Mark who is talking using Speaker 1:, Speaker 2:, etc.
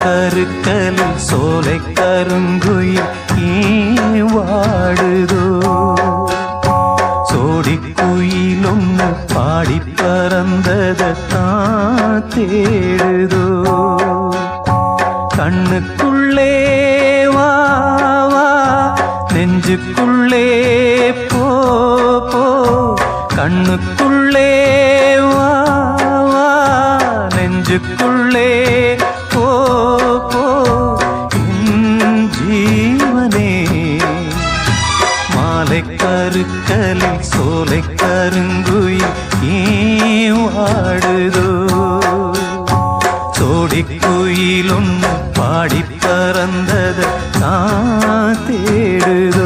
Speaker 1: கருக்கலில் சோலை கருங்குயில் வாடுதோ சோடி குயிலொன்னு பாடி பறந்ததான் தேடுதோ கண்ணுக்குள்ளே வா வா நெஞ்சுக்குள்ளே போ போ கண்ணுக்குள்ளே வா வா நெஞ்சுக்குள்ளே போ போ என் ஜீவனே மாலை கருக்கலில் சோலை கருங்குயில் வாடுதோ சோடி குயிலொன்னு பாடி பறந்தத நான் தேடுதோ